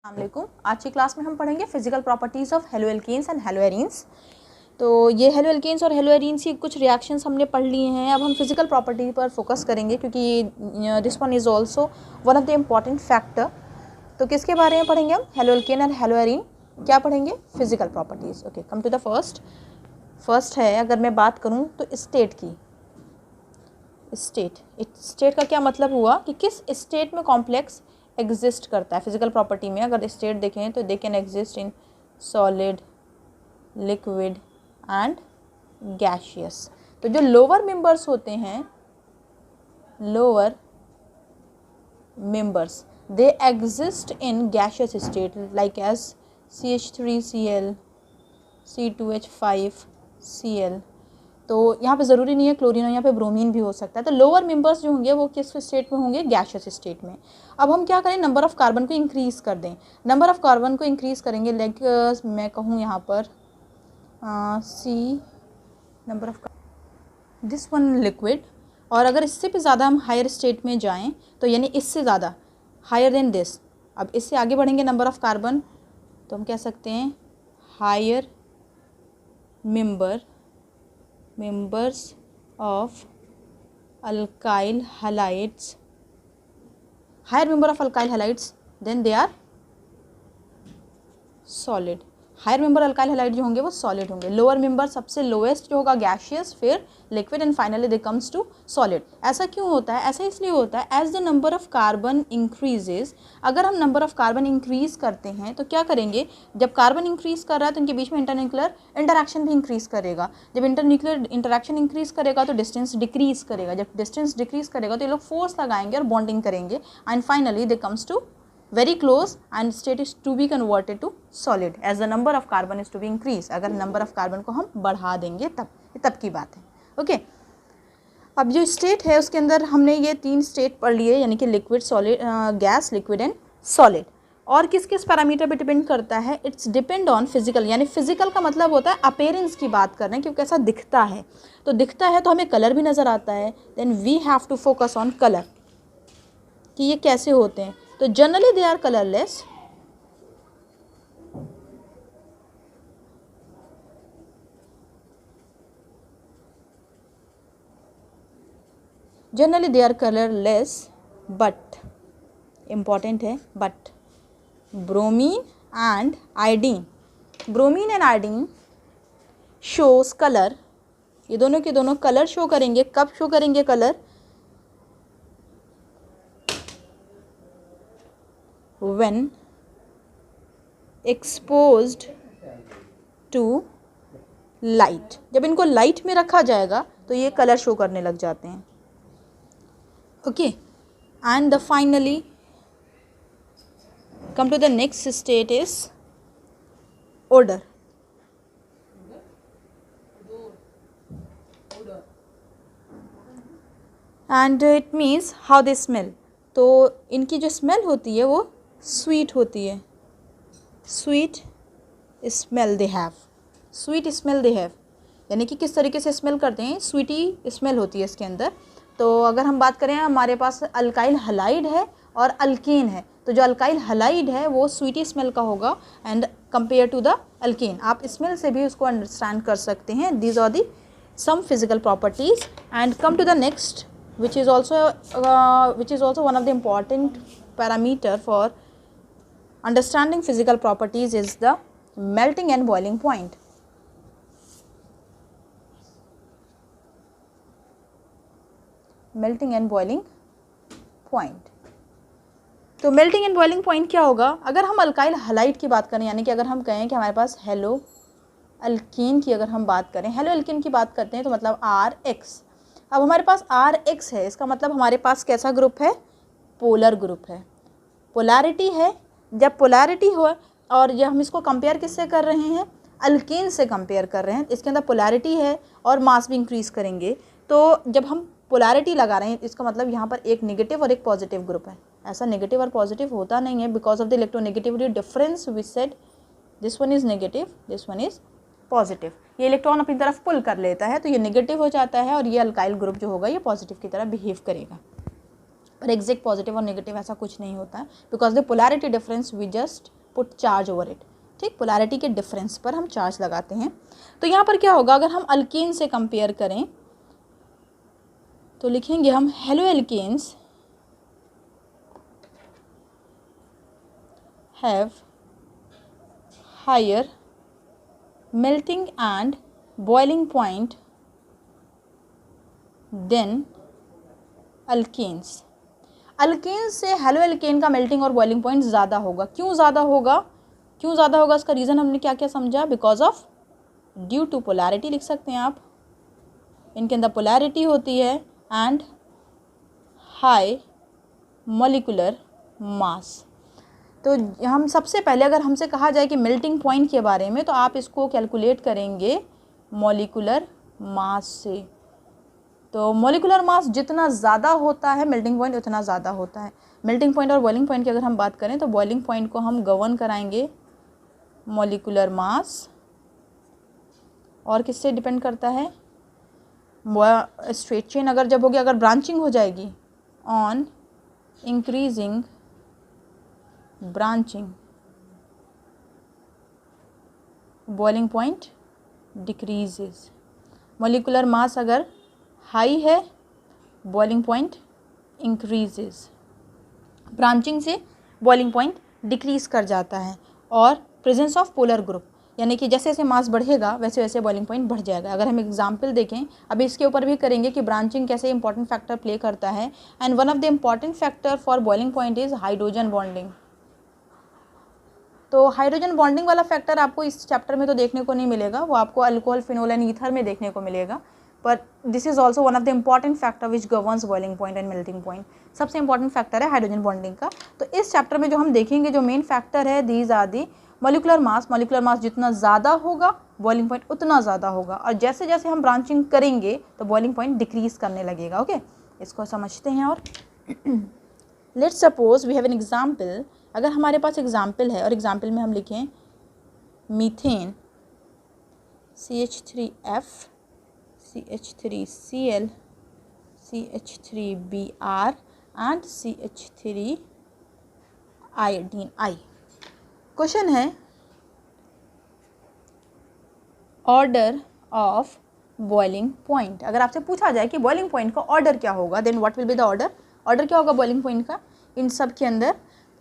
अस्सलामुअलैकुम। आज की क्लास में हम पढ़ेंगे physical properties of haloalkanes and haloarenes. तो ये हेलोएल्केन्स और हेलोएरीन्स की कुछ रिएक्शंस हमने पढ़ लिए हैं। अब हम फिजिकल प्रॉपर्टी पर फोकस करेंगे क्योंकि this one is also one of the important factor. तो किसके बारे में पढ़ेंगे हम? Haloalkane and haloarene. क्या पढ़ेंगे? Physical properties. Okay, come to the first है, अगर मैं बात करूँ तो स्टेट की। स्टेट का क्या मतलब हुआ कि किस स्टेट में कॉम्प्लेक्स एग्जिस्ट करता है। फिजिकल प्रॉपर्टी में अगर स्टेट देखें तो they can exist in solid, liquid and gaseous. तो जो लोअर मेंबर्स होते हैं, lower members they exist in gaseous state like as CH3Cl, C2H5Cl। तो यहाँ पे ज़रूरी नहीं है क्लोरीन हो, यहाँ पे ब्रोमीन भी हो सकता है। तो लोअर मेंबर्स जो होंगे वो किस स्टेट में होंगे? गैशियस स्टेट में। अब हम क्या करें? नंबर ऑफ़ कार्बन को इंक्रीज़ कर दें। नंबर ऑफ़ कार्बन को इंक्रीज़ करेंगे, लाइक मैं कहूँ यहाँ पर C number of this one liquid, और अगर इससे भी ज़्यादा हम हायर स्टेट में जाएँ तो यानी इससे ज़्यादा हायर देन दिस, अब इससे आगे बढ़ेंगे नंबर ऑफ़ कार्बन, तो हम कह सकते हैं higher members of alkyl halides, higher member of alkyl halides then they are solid। Higher member alkyl halide जो होंगे वो सॉलिड होंगे। लोअर मेंबर सबसे लोएस्ट जो होगा गैशियस, फिर liquid and finally they comes to solid. ऐसा क्यों होता है? ऐसा इसलिए होता है as the number of carbon increases. अगर हम नंबर ऑफ कार्बन इंक्रीज करते हैं तो क्या करेंगे? जब कार्बन इंक्रीज कर रहा है तो इनके बीच में इंटरन्यूक्लियर इंटरैक्शन भी इंक्रीज करेगा। जब इंटरन्यूक्लियर इंटरैक्शन इंक्रीज करेगा तो डिस्टेंस डिक्रीज करेगा। जब डिस्टेंस डिक्रीज करेगा तो ये लोग फोर्स लगाएंगे और बॉन्डिंग करेंगे and finally they comes to very close and state is to be converted to solid as the number of carbon is to be increased। अगर number of carbon को हम बढ़ा देंगे तब की बात है। ओके, अब जो स्टेट है उसके अंदर हमने ये 3 स्टेट पढ़ लिए, यानी कि liquid, solid, gas, liquid and solid. और किस किस पैरामीटर पे डिपेंड करता है? इट्स डिपेंड ऑन फिजिकल, यानी फिजिकल का मतलब होता है अपीयरेंस की बात कर रहे हैं, क्योंकि कैसा दिखता है। तो दिखता है तो हमें कलर भी नज़र आता है, then we have to focus on colour कि ये कैसे होते हैं। तो generally they are colourless, but important है, but bromine and iodine shows colour. ये दोनों के दोनों कलर शो करेंगे। कब शो करेंगे colour? when exposed to light। जब इनको लाइट में रखा जाएगा तो ये कलर शो करने लग जाते हैं। Okay, and the finally come to the next state is odor। And it means how they smell. तो इनकी जो स्मेल होती है वो स्वीट होती है। स्वीट स्मेल दे हैव, यानी कि किस तरीके से स्मेल करते हैं? स्वीटी स्मेल होती है इसके अंदर। तो अगर हम बात करें, हमारे पास अल्काइल हलाइड है और अल्केन है, तो जो अल्काइल हलाइड है वो स्वीटी स्मेल का होगा and compare to the alkane. आप स्मेल से भी उसको अंडरस्टैंड कर सकते हैं। These are the some physical properties and come to the next which is also one of the important parameter for understanding physical properties is the melting and boiling point। melting and boiling point, तो melting and boiling point क्या होगा? अगर हम alkyl halide की बात करें, यानी कि अगर हम कहें कि हमारे पास हेलो अल्केन की अगर हम बात करें, हेलो अल्केन की बात करते हैं तो मतलब RH। अब हमारे पास RH है, इसका मतलब हमारे पास कैसा ग्रुप है? पोलर ग्रुप है, पोलैरिटी है। जब पोलैरिटी हो और जब हम इसको कंपेयर किससे कर रहे हैं? अल्केन से कंपेयर कर रहे हैं। इसके अंदर पोलैरिटी है और मास भी इंक्रीज़ करेंगे। तो जब हम पोलैरिटी लगा रहे हैं इसका मतलब यहाँ पर एक नेगेटिव और एक पॉजिटिव ग्रुप है। ऐसा नेगेटिव और पॉजिटिव होता नहीं है, because of the electronegativity difference we said this one is negative, this one is positive. ये इलेक्ट्रॉन अपनी तरफ पुल कर लेता है तो ये नेगेटिव हो जाता है और ये अल्काइल ग्रुप जो होगा ये पॉजिटिव की तरह बिहेव करेगा। पर एग्जैक्ट पॉजिटिव और नेगेटिव ऐसा कुछ नहीं होता है, because the polarity difference we just put charge over it. ठीक, पोलैरिटी के डिफरेंस पर हम चार्ज लगाते हैं। तो यहाँ पर क्या होगा, अगर हम अल्केन से कंपेयर करें तो लिखेंगे हम halo alkanes have higher melting and boiling point than alkanes. Alkane से हेलो एल्केन का मेल्टिंग और बॉइलिंग पॉइंट ज़्यादा होगा। क्यों ज़्यादा होगा, क्यों ज़्यादा होगा, इसका रीज़न हमने क्या क्या समझा, because of due to polarity लिख सकते हैं आप, इनके अंदर पोलैरिटी होती है एंड हाई मॉलिक्यूलर मास। तो हम सबसे पहले अगर हमसे कहा जाए कि मेल्टिंग पॉइंट के बारे में, तो आप इसको कैलकुलेट करेंगे मॉलिक्यूलर मास से। तो मॉलिक्यूलर मास जितना ज़्यादा होता है मेल्टिंग पॉइंट उतना ज़्यादा होता है। मेल्टिंग पॉइंट और बॉइलिंग पॉइंट की अगर हम बात करें तो बॉइलिंग पॉइंट को हम गवर्न कराएंगे मॉलिक्यूलर मास, और किससे डिपेंड करता है, स्ट्रेट चेन अगर जब होगी, अगर ब्रांचिंग हो जाएगी on increasing branching boiling point decreases. Molecular mass अगर हाई है बॉइलिंग पॉइंट इंक्रीजेस, ब्रांचिंग से बॉइलिंग पॉइंट डिक्रीज कर जाता है। और प्रेजेंस ऑफ पोलर ग्रुप, यानी कि जैसे जैसे मास बढ़ेगा वैसे वैसे बॉइलिंग पॉइंट बढ़ जाएगा। अगर हम एग्जांपल देखें, अभी इसके ऊपर भी करेंगे कि ब्रांचिंग कैसे इंपॉर्टेंट फैक्टर प्ले करता है। And one of the important factor for boiling point is hydrogen bonding. तो हाइड्रोजन बॉन्डिंग वाला फैक्टर आपको इस चैप्टर में तो देखने को नहीं मिलेगा, वो आपको अल्कोहल, फिनोल एंड ईथर में देखने को मिलेगा। पर this is also one of the important factor which governs boiling point and melting point. सबसे इंपॉर्टेंट फैक्टर है हाइड्रोजन बॉन्डिंग का। तो इस चैप्टर में जो हम देखेंगे जो मेन फैक्टर है, these are the molecular mass. Molecular mass जितना ज़्यादा होगा बॉइलिंग पॉइंट उतना ज़्यादा होगा, और जैसे जैसे हम ब्रांचिंग करेंगे तो बॉइलिंग पॉइंट डिक्रीज करने लगेगा। ओके, इसको समझते हैं। और let's suppose we have an example. अगर हमारे पास एग्जाम्पल है और एग्जाम्पल में हम लिखें methane CH3F CH3Cl CH3Br and CH3 iodine I। Question है ऑर्डर ऑफ बॉइलिंग पॉइंट। अगर आपसे पूछा जाए कि बॉइलिंग पॉइंट का ऑर्डर क्या होगा, then what will be the order. Order क्या होगा बॉइलिंग पॉइंट का। इन सब के अंदर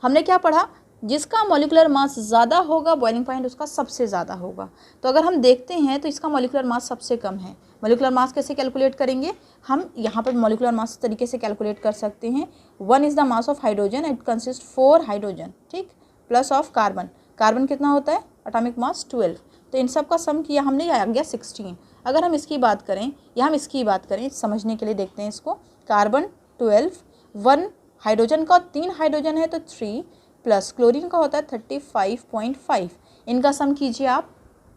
हमने क्या पढ़ा, जिसका मॉलिक्यूलर मास ज़्यादा होगा बॉइलिंग पॉइंट उसका सबसे ज़्यादा होगा। तो अगर हम देखते हैं तो इसका मॉलिक्यूलर मास सबसे कम है। मॉलिक्यूलर मास कैसे कैलकुलेट करेंगे, हम यहाँ पर मॉलिक्यूलर मास इस तरीके से कैलकुलेट कर सकते हैं। 1 is the mass of hydrogen, it consist 4 hydrogen, ठीक, प्लस ऑफ कार्बन। कार्बन कितना होता है, एटॉमिक मास 12। तो इन सब का सम किया हमने, आ गया 16। अगर हम इसकी बात करें या हम इसकी बात करें समझने के लिए देखते हैं इसको। कार्बन 12, 1 हाइड्रोजन का 3 हाइड्रोजन है तो 3, प्लस क्लोरीन का होता है 35.5। इनका सम कीजिए आप,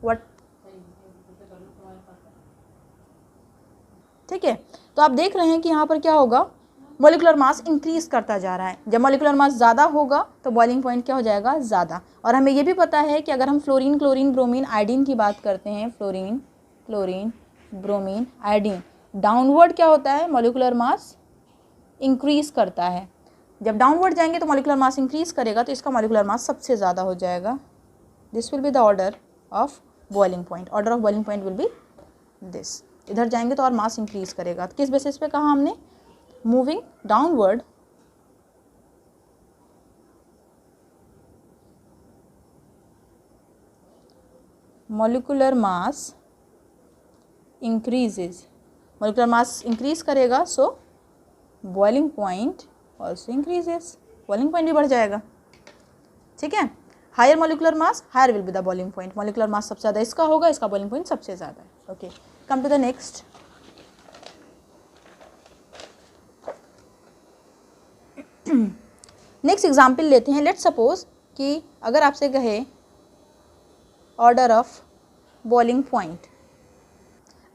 व्हाट, ठीक है। तो आप देख रहे हैं कि यहाँ पर क्या होगा, मॉलिक्यूलर मास इंक्रीज करता जा रहा है। जब मॉलिक्यूलर मास ज़्यादा होगा तो बॉइलिंग पॉइंट क्या हो जाएगा, ज़्यादा। और हमें ये भी पता है कि अगर हम फ्लोरीन, क्लोरीन, ब्रोमीन, आयोडीन की बात करते हैं, fluorine, chlorine, bromine, iodine, downward क्या होता है, मॉलिक्यूलर मास इंक्रीज करता है। जब डाउनवर्ड जाएंगे तो मॉलिक्यूलर मास इंक्रीज करेगा, तो इसका मॉलिक्यूलर मास सबसे ज़्यादा हो जाएगा। This will be the order of boiling point. Order of boiling point will be this. इधर जाएंगे तो और मास इंक्रीज करेगा। तो किस बेसिस पे कहा हमने, moving downward molecular mass increases. Molecular mass increase करेगा, so boiling point also increases, boiling point भी बढ़ जाएगा, ठीक है। Higher molecular mass higher will be the boiling point. Molecular mass सबसे ज़्यादा इसका होगा, इसका बॉइलिंग पॉइंट सबसे ज़्यादा है। Okay, come to the next. Next example लेते हैं। लेट्स सपोज कि अगर आपसे कहे ऑर्डर ऑफ बॉइलिंग पॉइंट,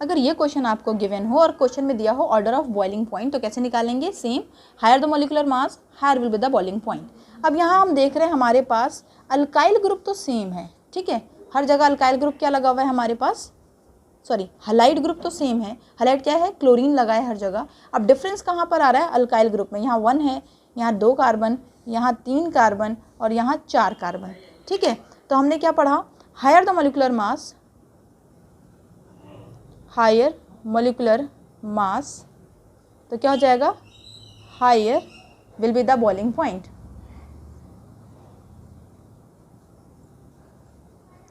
अगर ये क्वेश्चन आपको गिवन हो और क्वेश्चन में दिया हो ऑर्डर ऑफ बॉइलिंग पॉइंट, तो कैसे निकालेंगे, same, higher the molecular mass higher will be the boiling point. अब यहाँ हम देख रहे हैं हमारे पास अल्काइल ग्रुप तो सेम है, ठीक है, हर जगह अल्काइल ग्रुप क्या लगा हुआ है हमारे पास, सॉरी हलाइड ग्रुप तो सेम है। हलाइड क्या है, क्लोरीन लगा है हर जगह। अब डिफरेंस कहाँ पर आ रहा है, अल्काइल ग्रुप में। यहाँ 1 है, यहाँ 2 कार्बन, यहाँ 3 कार्बन और यहाँ 4 कार्बन। ठीक है, तो हमने क्या पढ़ा, higher the molecular mass, higher molecular mass, तो क्या हो जाएगा, higher will be the boiling point.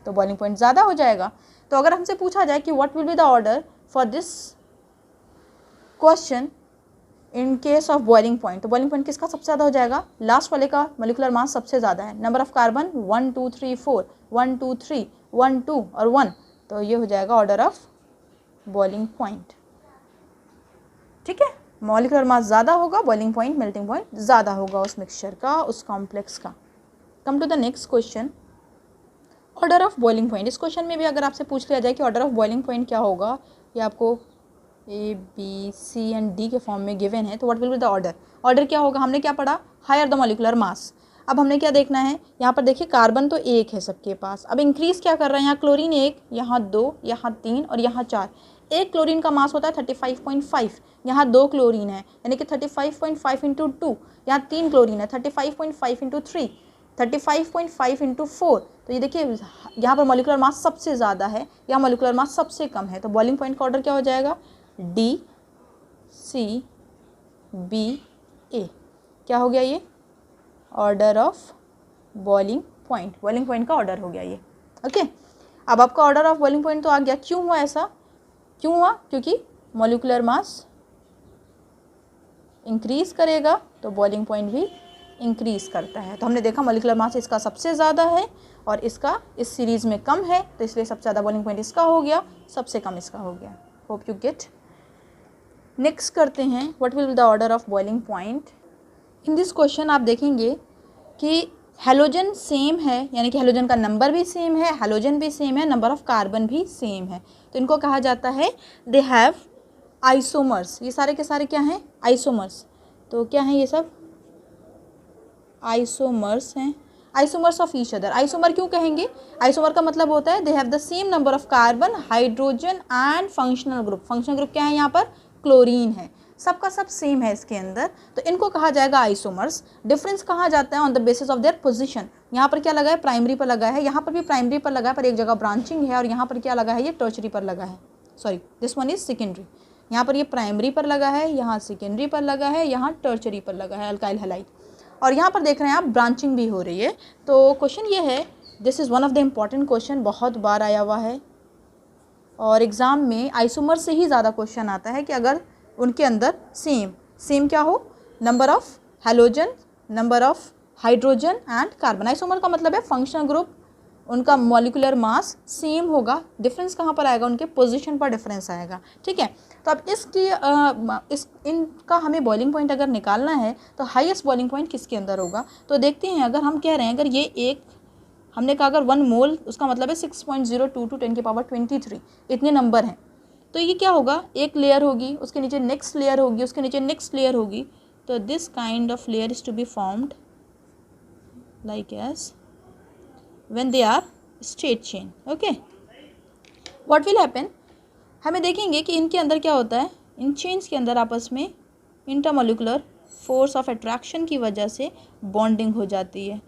तो बॉइलिंग पॉइंट ज़्यादा हो जाएगा। तो अगर हमसे पूछा जाए कि what will be the order for this question in case of boiling point, तो बॉइलिंग पॉइंट किसका सबसे ज़्यादा हो जाएगा, लास्ट वाले का मोलिकुलर मास सबसे ज़्यादा है, नंबर ऑफ कार्बन 1 2 3 4, 1 2 3 1 2 और 1, तो ये हो जाएगा ऑर्डर ऑफ बॉइलिंग पॉइंट। ठीक है, मॉलिकुलर मास ज़्यादा होगा, बॉइलिंग पॉइंट मेल्टिंग पॉइंट ज़्यादा होगा उस मिक्सचर का, उस कॉम्प्लेक्स का। Come to the next question, order of boiling point. इस क्वेश्चन में भी अगर आपसे पूछ लिया जाए कि ऑर्डर ऑफ बॉइलिंग पॉइंट क्या होगा, ये आपको A B C and D के फॉर्म में गिवन है, तो what will be the order, order क्या होगा, हमने क्या पढ़ा, हायर द मॉलिकुलर मास। अब हमने क्या देखना है, यहाँ पर देखिए कार्बन तो एक है सबके पास, अब इंक्रीज क्या कर रहा है, यहाँ क्लोरीन 1, यहाँ 2, यहाँ 3 और यहाँ 4। एक क्लोरीन का मास होता है 35.5, यहाँ 2 क्लोरीन है यानी कि 35.5 इंटू 2, यहाँ 3 क्लोरीन है 35.5 इंटू 3, 35.5 इंटू 4। तो ये देखिए यहाँ पर मॉलिकुलर मास सबसे ज़्यादा है, यहाँ मॉलिकुलर मास सबसे कम है, तो बॉइलिंग पॉइंट का ऑर्डर क्या हो जाएगा, डी सी बी ए। क्या हो गया ये, order of boiling point, boiling point का ऑर्डर हो गया ये। ओके, अब आपका ऑर्डर ऑफ बॉइलिंग पॉइंट तो आ गया। क्यों हुआ ऐसा, क्यों हुआ, क्योंकि मॉलिकुलर मास इंक्रीज करेगा तो बॉइलिंग पॉइंट भी इंक्रीज करता है। तो हमने देखा मॉलिकुलर मास इसका सबसे ज़्यादा है और इसका इस सीरीज़ में कम है, तो इसलिए सबसे ज़्यादा बॉइलिंग पॉइंट इसका हो गया, सबसे कम इसका हो गया। Hope you gate. नेक्स्ट करते हैं, what will be the order of boiling point. In this question आप देखेंगे कि हेलोजन सेम है, यानी कि हेलोजन का नंबर भी सेम है, हेलोजन भी सेम है, नंबर ऑफ कार्बन भी सेम है, तो इनको कहा जाता है दे हैव आइसोमर्स। ये सारे के सारे क्या हैं, आइसोमर्स। तो क्या हैं ये सब, आइसोमर्स हैं, isomers of each other. Isomer क्यों कहेंगे, आइसोमर का मतलब होता है they have the same number of carbon, hydrogen and functional group. Functional group क्या है, यहाँ पर क्लोरीन है, सबका सब सेम है इसके अंदर, तो इनको कहा जाएगा आइसोमर्स। डिफरेंस कहा जाता है on the basis of their position. यहाँ पर क्या लगा है, प्राइमरी पर लगा है, यहाँ पर भी प्राइमरी पर लगा है, पर एक जगह ब्रांचिंग है, और यहाँ पर क्या लगा है, ये टर्चरी पर लगा है, sorry this one is secondary. यहाँ पर ये प्राइमरी पर लगा है, यहाँ सेकेंडरी पर लगा है, यहाँ टर्चरी पर लगा है, अल्काइल हैलाइड, और यहाँ पर देख रहे हैं आप ब्रांचिंग भी हो रही है। तो क्वेश्चन ये है, this is one of the important question, बहुत बार आया हुआ है और एग्ज़ाम में आइसोमर से ही ज़्यादा क्वेश्चन आता है कि अगर उनके अंदर सेम क्या हो, number of halogen, number of hydrogen and carbon. Isomer का मतलब है फंक्शनल ग्रुप, उनका मॉलिकुलर मास सेम होगा, डिफरेंस कहाँ पर आएगा, उनके पोजीशन पर डिफरेंस आएगा। ठीक है, तो अब इनका हमें बॉइलिंग पॉइंट अगर निकालना है तो हाईएस्ट बॉइलिंग पॉइंट किसके अंदर होगा। तो देखते हैं, अगर हम कह रहे हैं, अगर ये एक हमने कहा अगर 1 मोल, उसका मतलब है 6.022 10 की पावर 23, इतने नंबर हैं, तो ये क्या होगा, एक लेयर होगी, उसके नीचे नेक्स्ट लेयर होगी, उसके नीचे नेक्स्ट लेयर होगी, तो this kind of layer is to be formed like as when they are straight chain. Okay, what will happen, हमें देखेंगे कि इनके अंदर क्या होता है, इन चेन्स के अंदर आपस में इंटरमोलिकुलर फोर्स ऑफ अट्रैक्शन की वजह से बॉन्डिंग हो जाती है।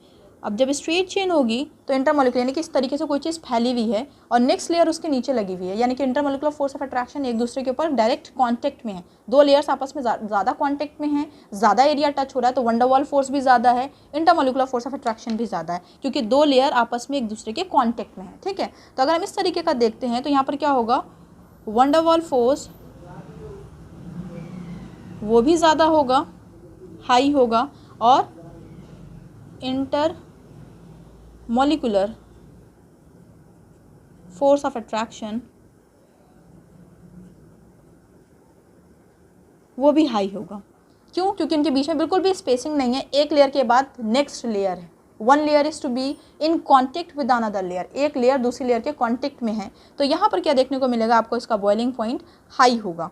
अब जब स्ट्रेट चेन होगी तो इंटरमोलिकुलर यानी कि इस तरीके से कोई चीज़ फैली हुई है और नेक्स्ट लेयर उसके नीचे लगी हुई है, यानी कि इंटरमोलिकुलर फोर्स ऑफ अट्रैक्शन एक दूसरे के ऊपर डायरेक्ट कांटेक्ट में है, दो लेयर्स आपस में ज़्यादा कांटेक्ट में हैं, ज़्यादा एरिया टच हो रहा है, तो वंडर वॉल फोर्स भी ज़्यादा है, इंटरमोलिकुलर फोर्स ऑफ अट्रैक्शन भी ज़्यादा है, क्योंकि दो लेयर आपस में एक दूसरे के कॉन्टेक्ट में है। ठीक है, तो अगर हम इस तरीके का देखते हैं तो यहाँ पर क्या होगा, वंडर वॉल फोर्स वो भी ज़्यादा होगा, हाई होगा, और inter molecular force of attraction वो भी हाई होगा। क्यों, क्योंकि इनके बीच में बिल्कुल भी स्पेसिंग नहीं है, एक लेयर के बाद नेक्स्ट लेयर है, one layer is to be in contact with another layer, एक लेयर दूसरी लेयर के कॉन्टेक्ट में है, तो यहाँ पर क्या देखने को मिलेगा आपको, इसका बॉइलिंग पॉइंट हाई होगा।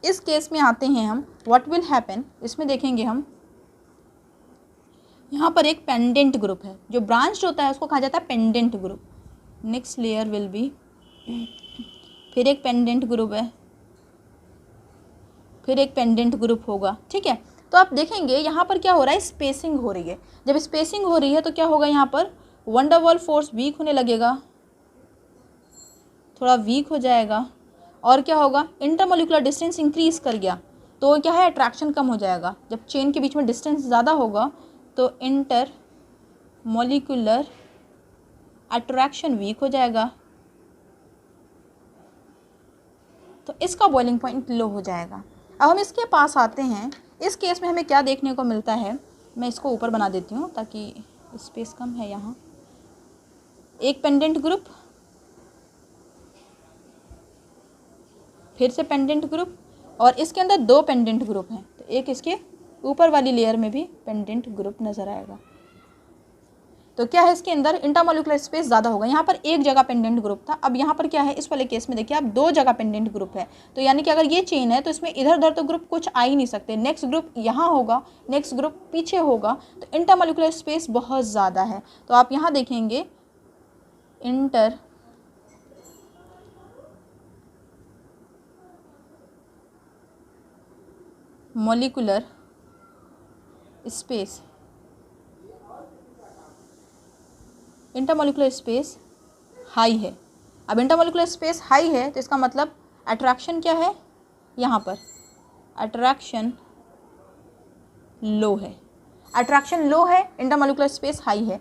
इस केस में आते हैं हम, व्हाट विल हैपन, इसमें देखेंगे हम, यहाँ पर एक पेंडेंट ग्रुप है, जो ब्रांच होता है उसको कहा जाता है pendant group. Next layer will be, फिर एक पेंडेंट ग्रुप है, फिर एक पेंडेंट ग्रुप होगा। ठीक है, तो आप देखेंगे यहाँ पर क्या हो रहा है, स्पेसिंग हो रही है। जब स्पेसिंग हो रही है तो क्या होगा, यहाँ पर वन डर वाल फोर्स वीक होने लगेगा, थोड़ा वीक हो जाएगा, और क्या होगा, इंटरमोलिकुलर डिस्टेंस इंक्रीज कर गया तो क्या है, अट्रैक्शन कम हो जाएगा। जब चेन के बीच में डिस्टेंस ज़्यादा होगा तो इंटर मॉलिक्यूलर अट्रैक्शन वीक हो जाएगा, तो इसका बॉइलिंग पॉइंट लो हो जाएगा। अब हम इसके पास आते हैं, इस केस में हमें क्या देखने को मिलता है, मैं इसको ऊपर बना देती हूँ ताकि स्पेस कम है यहाँ। एक पेंडेंट ग्रुप, फिर से पेंडेंट ग्रुप, और इसके अंदर दो पेंडेंट ग्रुप हैं, तो एक इसके ऊपर वाली लेयर में भी पेंडेंट ग्रुप नज़र आएगा। तो क्या है, इसके अंदर इंटरमॉलिक्यूलर स्पेस ज़्यादा होगा। यहाँ पर एक जगह पेंडेंट ग्रुप था, अब यहाँ पर क्या है, इस वाले केस में देखिए आप दो जगह पेंडेंट ग्रुप है, तो यानी कि अगर ये चेन है तो इसमें इधर उधर तो ग्रुप कुछ आ ही नहीं सकते। नेक्स्ट ग्रुप यहाँ होगा, नेक्स्ट ग्रुप पीछे होगा, तो इंटरमॉलिक्यूलर स्पेस बहुत ज़्यादा है। तो आप यहाँ देखेंगे inter molecular space, intermolecular space high है। अब इंटरमॉलिक्यूलर स्पेस हाई है तो इसका मतलब अट्रैक्शन क्या है, यहाँ पर अट्रैक्शन लो है। अट्रैक्शन लो है, इंटरमॉलिक्यूलर स्पेस हाई है,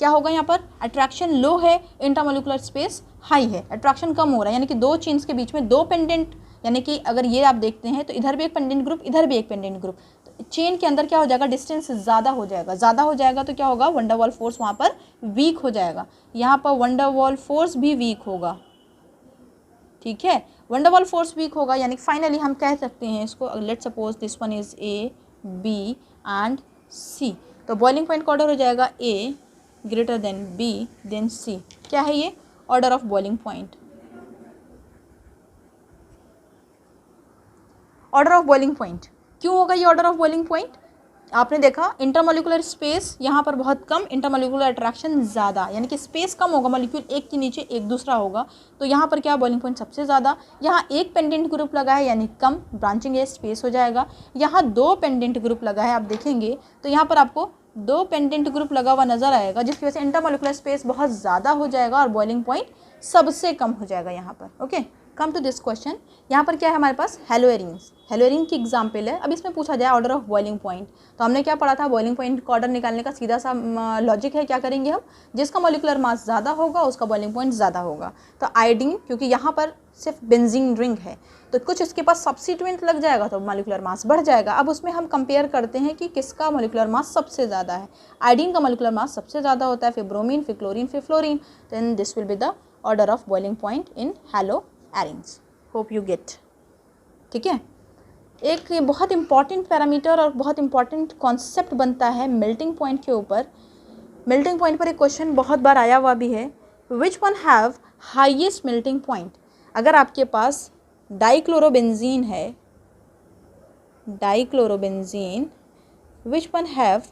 क्या होगा यहाँ पर, अट्रैक्शन लो है, इंटरमॉलिक्यूलर स्पेस हाई है, अट्रैक्शन कम हो रहा है, यानी कि दो चेन्स के बीच में दो पेंडेंट, यानी कि अगर ये आप देखते हैं तो इधर भी एक पेंडेंट ग्रुप, इधर भी एक पेंडेंट ग्रुप, तो चेन के अंदर क्या हो जाएगा, डिस्टेंस ज़्यादा हो जाएगा। ज़्यादा हो जाएगा तो क्या होगा, वन डर वाल फोर्स वहाँ पर वीक हो जाएगा, यहाँ पर वन डर वाल फोर्स भी वीक होगा। ठीक है, वन डर वाल फोर्स वीक होगा, यानी फाइनली हम कह सकते हैं इसको, let suppose this one is A B and C, तो बॉइलिंग पॉइंट का ऑर्डर हो जाएगा A greater than B than C. क्या है ये, order of boiling point. Order of boiling point क्यों होगा ये ऑर्डर ऑफ बॉइलिंग पॉइंट, आपने देखा इंटरमॉलिक्यूलर स्पेस यहाँ पर बहुत कम, इंटरमॉलिक्यूलर अट्रैक्शन ज़्यादा, यानी कि स्पेस कम होगा, मॉलिक्यूल एक के नीचे एक दूसरा होगा, तो यहाँ पर क्या बॉइलिंग पॉइंट सबसे ज़्यादा। यहाँ एक पेंडेंट ग्रुप लगा है यानी कम, ब्रांचिंग है, स्पेस हो जाएगा। यहाँ दो पेंडेंट ग्रुप लगा है, आप देखेंगे तो यहाँ पर आपको दो पेंडेंट ग्रुप लगा हुआ नजर आएगा, जिसकी वजह से इंटरमॉलिक्यूलर स्पेस बहुत ज़्यादा हो जाएगा और बॉइलिंग पॉइंट सबसे कम हो जाएगा यहाँ पर। Okay, come to this question, यहाँ पर क्या है हमारे पास, हेलोएरिन्स। हेलोएरिन की एग्जाम्पल है। अब इसमें पूछा जाए ऑर्डर ऑफ बॉइलिंग पॉइंट, तो हमने क्या पढ़ा था, बॉइलिंग पॉइंट का ऑर्डर निकालने का सीधा सा लॉजिक है, क्या करेंगे हम, जिसका मॉलिक्यूलर मास ज़्यादा होगा उसका बॉइलिंग पॉइंट ज़्यादा होगा। तो आयोडीन, क्योंकि यहाँ पर सिर्फ बेंजीन रिंग है तो कुछ इसके पास सब्स्टिट्यूएंट लग जाएगा तो मॉलिक्यूलर मास बढ़ जाएगा। अब उसमें हम कंपेयर करते हैं कि किसका मॉलिक्यूलर मास सबसे ज़्यादा है। आयोडीन का मॉलिक्यूलर मास सबसे ज़्यादा होता है, फिर ब्रोमीन, फिर क्लोरीन, फिर fluorine. Then this will be the order of boiling point in haloarenes. Hope you get. ठीक है, एक बहुत इंपॉर्टेंट पैरामीटर और बहुत इंपॉर्टेंट कॉन्सेप्ट बनता है मेल्टिंग पॉइंट के ऊपर। मेल्टिंग पॉइंट पर एक क्वेश्चन बहुत बार आया हुआ भी है, which one have highest melting point. अगर आपके पास डाइक्लोरोबेंजीन है, dichlorobenzene, which one have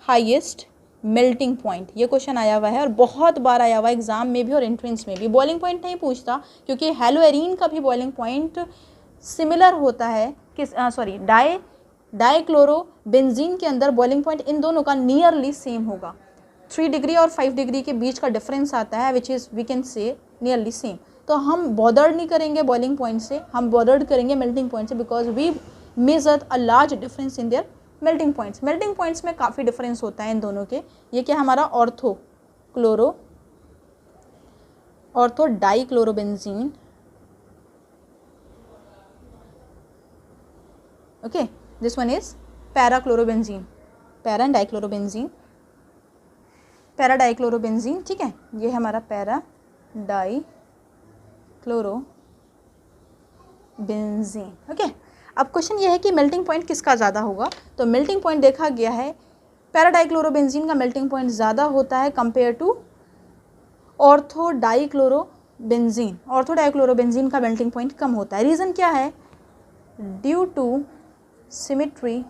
highest melting point, ये क्वेश्चन आया हुआ है और बहुत बार आया हुआ है एग्जाम में भी और एंट्रेंस में भी। बॉइलिंग पॉइंट नहीं पूछता क्योंकि हेलोएरिन का भी बॉइलिंग पॉइंट सिमिलर होता है किस डाइक्लोरोबेंजीन के अंदर बॉइलिंग पॉइंट इन दोनों का नियरली सेम होगा। 3 डिग्री और 5 डिग्री के बीच का डिफरेंस आता है, which is we can say nearly same. तो हम बॉदर्ड नहीं करेंगे बॉइलिंग पॉइंट से, हम बॉदर्ड करेंगे मेल्टिंग पॉइंट से, because we measure a large difference in their melting points. Melting points में काफ़ी डिफरेंस होता है इन दोनों के। ये क्या हमारा ortho dichlorobenzene, okay, this one is parachlorobenzene, para dichlorobenzene, para dichlorobenzene. ठीक है, ये है हमारा पैरा डाइक्लोरोबेंजीन। ओके, अब क्वेश्चन ये है कि मेल्टिंग पॉइंट किसका ज़्यादा होगा। तो मेल्टिंग पॉइंट देखा गया है पैरा डाइक्लोरोबेंजीन का मेल्टिंग पॉइंट ज़्यादा होता है compare to ortho dichlorobenzene. Ortho dichlorobenzene का मेल्टिंग पॉइंट कम होता है। रीज़न क्या है, ड्यू टू सिमेट्री।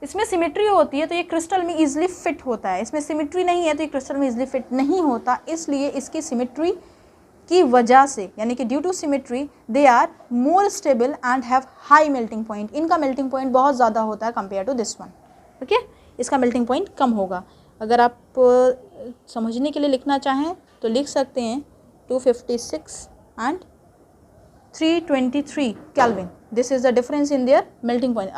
इसमें सिमेट्री होती है तो ये क्रिस्टल में इजीली फिट होता है, इसमें सिमेट्री नहीं है तो ये क्रिस्टल में इजीली फिट नहीं होता, इसलिए इसकी सिमेट्री की वजह से, यानी कि due to symmetry they are more stable and have high melting point. इनका मेल्टिंग पॉइंट बहुत ज़्यादा होता है compare to this one. Okay, इसका मेल्टिंग पॉइंट कम होगा। अगर आप समझने के लिए लिखना चाहें तो लिख सकते हैं 256 and 323 Kelvin. This is the difference in their melting point.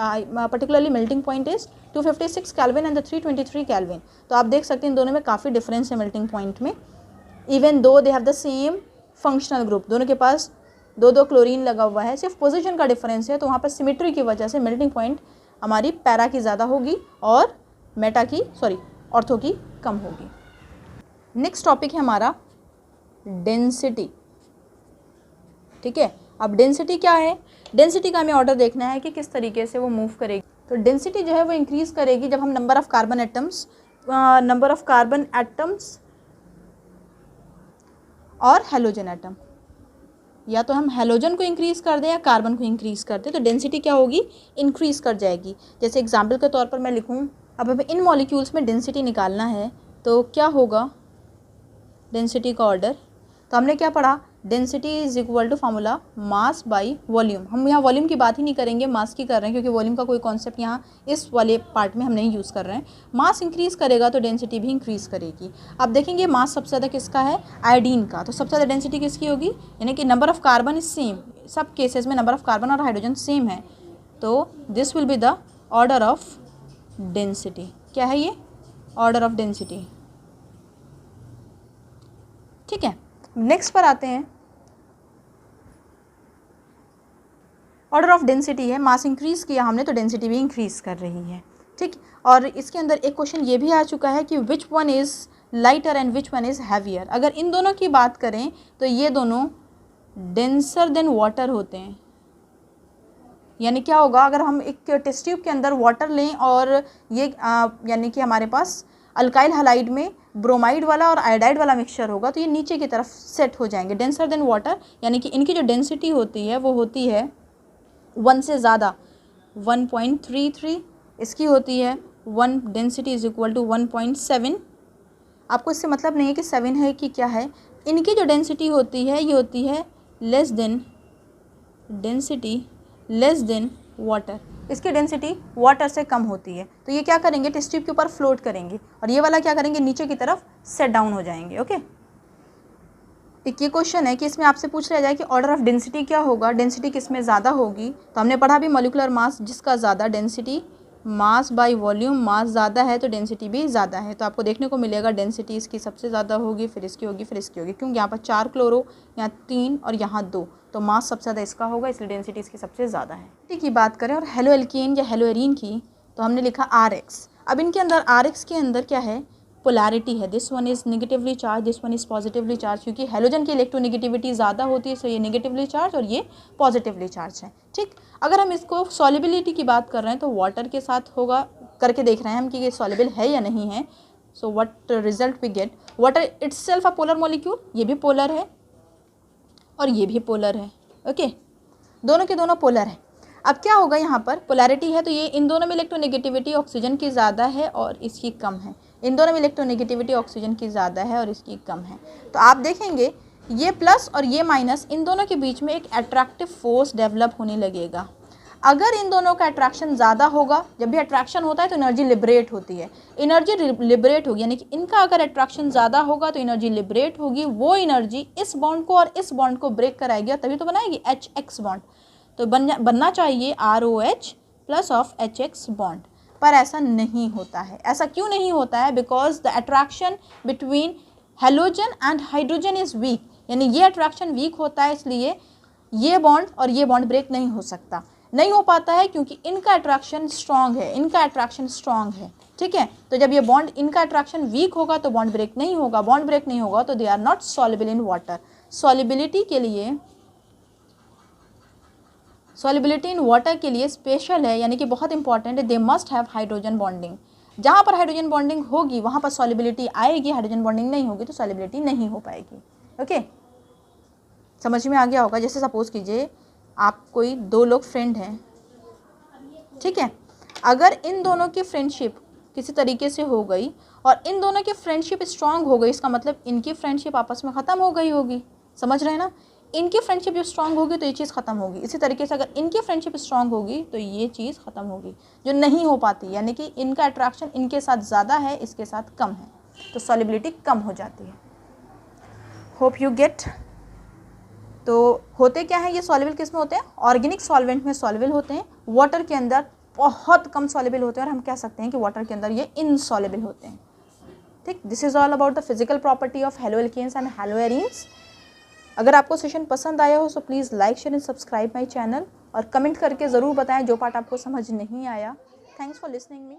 Particularly melting point is 256 Kelvin and the 323 Kelvin. तो आप देख सकते हैं इन दोनों में काफ़ी डिफरेंस है melting point में, even though they have the same functional group. दोनों के पास दो दो क्लोरीन लगा हुआ है, सिर्फ पोजीशन का डिफरेंस है, तो वहाँ पर सिमेट्री की वजह से मेल्टिंग पॉइंट हमारी पैरा की ज़्यादा होगी और ऑर्थो की कम होगी। नेक्स्ट टॉपिक है हमारा डेंसिटी। ठीक है, अब डेंसिटी क्या है? डेंसिटी का हमें ऑर्डर देखना है कि किस तरीके से वो मूव करेगी। तो डेंसिटी जो है वो इंक्रीज करेगी जब हम नंबर ऑफ कार्बन एटम्स और हेलोजन एटम, या तो हम हेलोजन को इंक्रीज कर दें या कार्बन को इंक्रीज कर दें, तो डेंसिटी क्या होगी? इंक्रीज कर जाएगी। जैसे एग्जाम्पल के तौर पर मैं लिखूँ, अब हमें इन मॉलिक्यूल्स में डेंसिटी निकालना है, तो क्या होगा डेंसिटी का ऑर्डर? तो हमने क्या पढ़ा? Density is equal to formula mass by volume. हम यहाँ वॉल्यूम की बात ही नहीं करेंगे, मास की कर रहे हैं, क्योंकि वॉल्यूम का कोई कॉन्सेप्ट यहाँ इस वाले पार्ट में हम नहीं यूज़ कर रहे हैं। मास इंक्रीज़ करेगा तो डेंसिटी भी इंक्रीज़ करेगी। अब देखेंगे मास सबसे ज़्यादा किसका है? आयोडीन का। तो सबसे ज़्यादा डेंसिटी किसकी होगी? यानी कि number of carbon is same, सब केसेस में नंबर ऑफ कार्बन और हाइड्रोजन सेम है, तो this will be the order of density. क्या है ये? Order of density. ठीक है, नेक्स्ट पर आते हैं। ऑर्डर ऑफ डेंसिटी है, मास इंक्रीज़ किया हमने तो डेंसिटी भी इंक्रीज़ कर रही है। ठीक, और इसके अंदर एक क्वेश्चन ये भी आ चुका है कि which one is lighter and which one is heavier. अगर इन दोनों की बात करें तो ये दोनों डेंसर देन वाटर होते हैं। यानी क्या होगा, अगर हम एक टेस्ट ट्यूब के अंदर वाटर लें और ये यानी कि हमारे पास अल्काइल हैलाइड में ब्रोमाइड वाला और आयोडाइड वाला मिक्सचर होगा, तो ये नीचे की तरफ सेट हो जाएंगे, डेंसर देन वाटर। यानी कि इनकी जो डेंसिटी होती है वो होती है 1 से ज़्यादा 1.33, इसकी होती है 1 डेंसिटी इज इक्वल टू 1.7। आपको इससे मतलब नहीं है कि 7 है कि क्या है, इनकी जो डेंसिटी होती है ये होती है लेस देन वाटर। इसकी डेंसिटी वाटर से कम होती है, तो ये क्या करेंगे? टेस्ट ट्यूब के ऊपर फ्लोट करेंगे, और ये वाला क्या करेंगे? नीचे की तरफ सेट डाउन हो जाएंगे। ओके, एक ये क्वेश्चन है कि इसमें आपसे पूछ लिया जाए कि ऑर्डर ऑफ डेंसिटी क्या होगा, डेंसिटी किस में ज़्यादा होगी। तो हमने पढ़ा भी मॉलिक्यूलर मास जिसका ज़्यादा, डेंसिटी मास बाय वॉल्यूम, मास ज़्यादा है तो डेंसिटी भी ज़्यादा है। तो आपको देखने को मिलेगा डेंसिटी इसकी सबसे ज़्यादा होगी, फिर इसकी होगी, फिर इसकी होगी, क्योंकि यहाँ पर 4 क्लोरो, यहाँ 3 और यहाँ 2, तो मास सबसे ज़्यादा इसका होगा, इसलिए डेंसिटी इसकी सबसे ज़्यादा है। ठीक, की बात करें और हेलो एल्कीन या हेलो एरीन की, तो हमने लिखा RX। अब इनके अंदर RX के अंदर क्या है? पोलैरिटी है। This one is negatively charge, this one is positively charge, क्योंकि हेलोजन की इलेक्ट्रोनेगेटिविटी ज़्यादा होती है, सो ये नेगेटिवली चार्ज और ये पॉजिटिवली चार्ज है। ठीक, अगर हम इसको सॉल्युबिलिटी की बात कर रहे हैं तो वाटर के साथ होगा, करके देख रहे हैं हम कि ये सॉल्युबल है या नहीं है। So what result we get? Water itself a polar molecule, ये भी पोलर है और ये भी पोलर है। ओके, दोनों के दोनों पोलर है। अब क्या होगा, यहाँ पर पोलैरिटी है तो ये इन दोनों में इलेक्ट्रोनेगेटिविटी ऑक्सीजन की ज़्यादा है और इसकी कम है, इन दोनों में इलेक्ट्रोनेगेटिविटी ऑक्सीजन की ज़्यादा है और इसकी कम है। तो आप देखेंगे ये प्लस और ये माइनस, इन दोनों के बीच में एक अट्रैक्टिव फोर्स डेवलप होने लगेगा। अगर इन दोनों का अट्रैक्शन ज़्यादा होगा, जब भी अट्रैक्शन होता है तो एनर्जी लिबरेट होती है, एनर्जी लिबरेट होगी, यानी कि इनका अगर अट्रैक्शन ज़्यादा होगा तो एनर्जी लिबरेट होगी, वो एनर्जी इस बॉन्ड को और इस बॉन्ड को ब्रेक कराएगी और तभी तो बनाएगी HX बॉन्ड। तो बनना चाहिए ROH plus of HX bond, पर ऐसा नहीं होता है। ऐसा क्यों नहीं होता है? Because the attraction between halogen and hydrogen is week, यानी ये अट्रैक्शन वीक होता है, इसलिए ये बॉन्ड और ये बॉन्ड ब्रेक नहीं हो सकता, नहीं हो पाता है, क्योंकि इनका अट्रैक्शन स्ट्रॉन्ग है, इनका अट्रैक्शन स्ट्रॉन्ग है। ठीक है, तो जब ये बॉन्ड, इनका अट्रैक्शन वीक होगा तो बॉन्ड ब्रेक नहीं होगा, बॉन्ड ब्रेक नहीं होगा तो they are not soluble in water. Solubility in water के लिए स्पेशल है, यानी कि बहुत इंपॉर्टेंट है, they must have hydrogen bonding. जहाँ पर हाइड्रोजन बॉन्डिंग होगी वहाँ पर सॉल्युबिलिटी आएगी, हाइड्रोजन बॉन्डिंग नहीं होगी तो सॉल्युबिलिटी नहीं हो पाएगी। ओके, समझ में आ गया होगा। जैसे सपोज कीजिए आप कोई 2 लोग फ्रेंड हैं, ठीक है, अगर इन दोनों की फ्रेंडशिप किसी तरीके से हो गई और इन दोनों की फ्रेंडशिप स्ट्रांग हो गई, इसका मतलब इनकी फ्रेंडशिप आपस में ख़त्म हो गई होगी, समझ रहे हैं ना। इनकी फ्रेंडशिप जो स्ट्रांग होगी तो ये चीज़ ख़त्म होगी, इसी तरीके से अगर इनकी फ्रेंडशिप स्ट्रांग होगी तो ये चीज़ ख़त्म होगी, जो नहीं हो पाती, यानी कि इनका अट्रैक्शन इनके साथ ज़्यादा है, इसके साथ कम है, तो सॉल्युबिलिटी कम हो जाती है। Hope you gate. तो होते क्या है ये सॉल्युबल किस में होते हैं? ऑर्गेनिक सॉल्वेंट में सॉल्युबल होते हैं, वाटर के अंदर बहुत कम सॉल्युबल होते हैं, और हम कह सकते हैं कि वाटर के अंदर ये इनसॉल्युबल होते हैं। ठीक, this is all about the physical property of haloalkanes and haloarenes. अगर आपको सेशन पसंद आया हो तो please like share and subscribe my channel, और कमेंट करके ज़रूर बताएं जो पार्ट आपको समझ नहीं आया। Thanks for listening me.